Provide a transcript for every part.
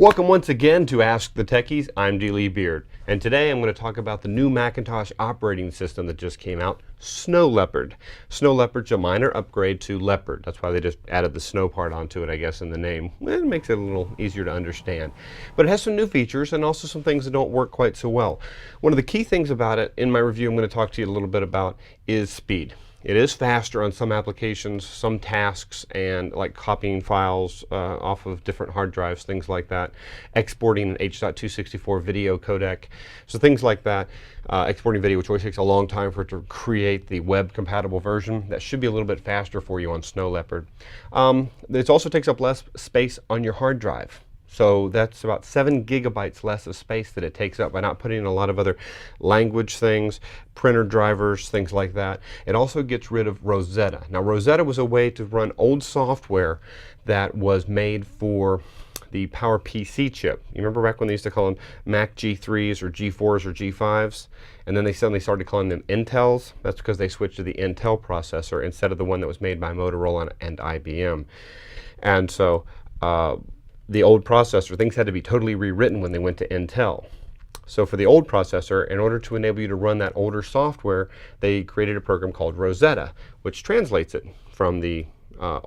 Welcome once again to Ask the Techies. I'm D. Beard, and today I'm going to talk about the new Macintosh operating system that just came out, Snow Leopard. Snow Leopard's a minor upgrade to Leopard. That's why they just added the snow part onto it, I guess, in the name. It makes it a little easier to understand. But it has some new features and also some things that don't work quite so well. One of the key things about it, in my review I'm going to talk to you a little bit about, is speed. It is faster on some applications, some tasks, and like copying files off of different hard drives, things like that. Exporting an H.264 video codec, so things like that. Exporting video, which always takes a long time for it to create the web-compatible version. That should be a little bit faster for you on Snow Leopard. It also takes up less space on your hard drive. So that's about 7 gigabytes less of space that it takes up by not putting in a lot of other language things, printer drivers, things like that. It also gets rid of Rosetta. Now Rosetta was a way to run old software that was made for the PowerPC chip. You remember back when they used to call them Mac G3s or G4s or G5s? And then they suddenly started calling them Intels. That's because they switched to the Intel processor instead of the one that was made by Motorola and IBM. And so the old processor, things had to be totally rewritten when they went to Intel. So for the old processor, in order to enable you to run that older software, they created a program called Rosetta, which translates it from the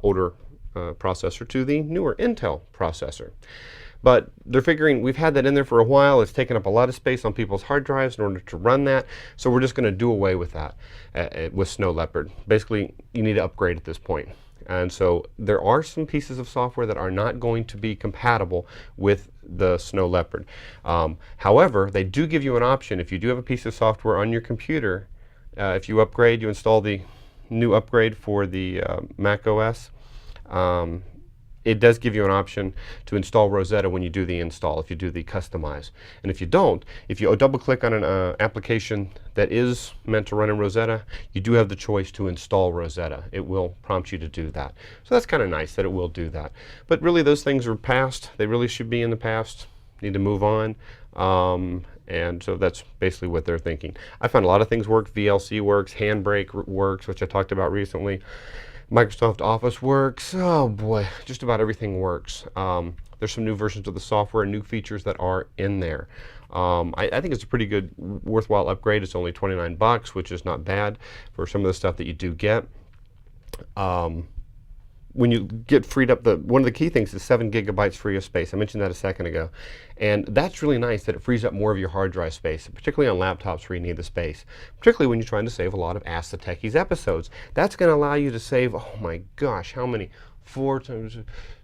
older processor to the newer Intel processor. But they're figuring we've had that in there for a while. It's taken up a lot of space on people's hard drives in order to run that. So we're just going to do away with that with Snow Leopard. Basically, you need to upgrade at this point. And so there are some pieces of software that are not going to be compatible with the Snow Leopard. However, they do give you an option. If you do have a piece of software on your computer, if you upgrade, you install the new upgrade for the Mac OS, it does give you an option to install Rosetta when you do the install, if you do the customize. And if you don't, if you double click on an application that is meant to run in Rosetta, you do have the choice to install Rosetta. It will prompt you to do that. So that's kind of nice that it will do that. But really those things are past. They really should be in the past. Need to move on. And so that's basically what they're thinking. I found a lot of things work. VLC works, Handbrake works, which I talked about recently. Microsoft Office works. Oh boy, just about everything works. There's some new versions of the software and new features that are in there. I think it's a pretty good, worthwhile upgrade. It's only 29 bucks, which is not bad for some of the stuff that you do get. When you get freed up, one of the key things is 7 gigabytes free of space. I mentioned that a second ago. And that's really nice that it frees up more of your hard drive space, particularly on laptops where you need the space, particularly when you're trying to save a lot of Ask the Techies episodes. That's going to allow you to save, oh my gosh, how many? 4 times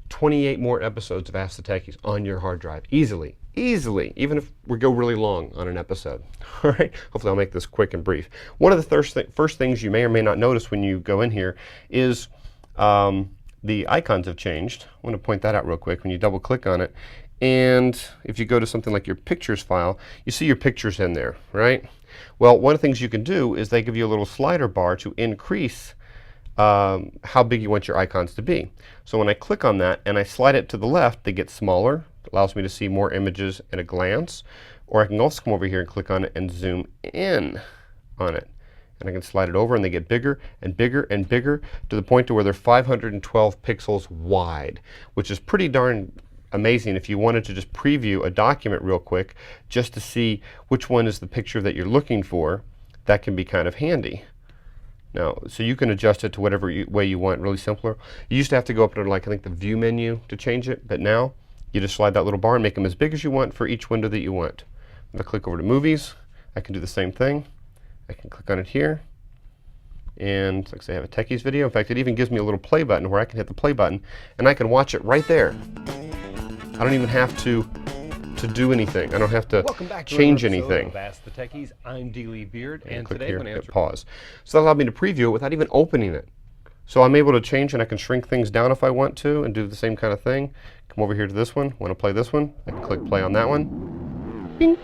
28 more episodes of Ask the Techies on your hard drive. Easily, easily, even if we go really long on an episode. All right, hopefully I'll make this quick and brief. One of the first things you may or may not notice when you go in here is the icons have changed. I want to point that out real quick when you double click on it. And if you go to something like your pictures file, you see your pictures in there, right? Well, one of the things you can do is they give you a little slider bar to increase how big you want your icons to be. So when I click on that and I slide it to the left, they get smaller. It allows me to see more images at a glance. Or I can also come over here and click on it and zoom in on it. And I can slide it over and they get bigger and bigger and bigger to the point to where they're 512 pixels wide, which is pretty darn amazing if you wanted to just preview a document real quick just to see which one is the picture that you're looking for. That can be kind of handy. Now, so you can adjust it to whatever way you want, really simpler. You used to have to go up to like I think the view menu to change it, but now you just slide that little bar and make them as big as you want for each window that you want. If I click over to movies, I can do the same thing. I can click on it here, and like I say, I have a Techies video. In fact, it even gives me a little play button where I can hit the play button and I can watch it right there. I don't even have to do anything. I don't have to change anything. Of Ask the Techies. I'm D. Beard, and click today here, I'm going to answer. pause. So that allowed me to preview it without even opening it. So I'm able to change, and I can shrink things down if I want to and do the same kind of thing. Come over here to this one. Want to play this one? I can click play on that one. Bing.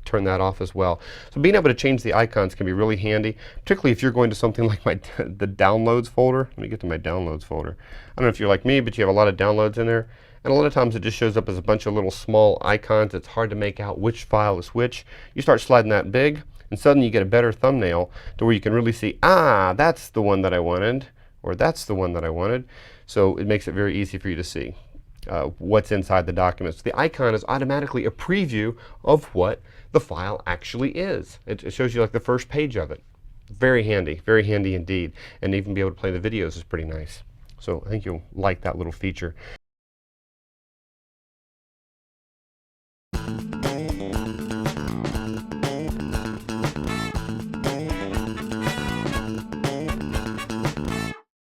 Turn that off as well. So being able to change the icons can be really handy, particularly if you're going to something like the downloads folder. Let me get to my downloads folder. I don't know if you're like me, but you have a lot of downloads in there. And a lot of times it just shows up as a bunch of little small icons. It's hard to make out which file is which. You start sliding that big, and suddenly you get a better thumbnail to where you can really see, that's the one that I wanted, or that's the one that I wanted. So it makes it very easy for you to see. what's inside the documents. The icon is automatically a preview of what the file actually is. It shows you like the first page of it. Very handy indeed. And even be able to play the videos is pretty nice. So I think you'll like that little feature.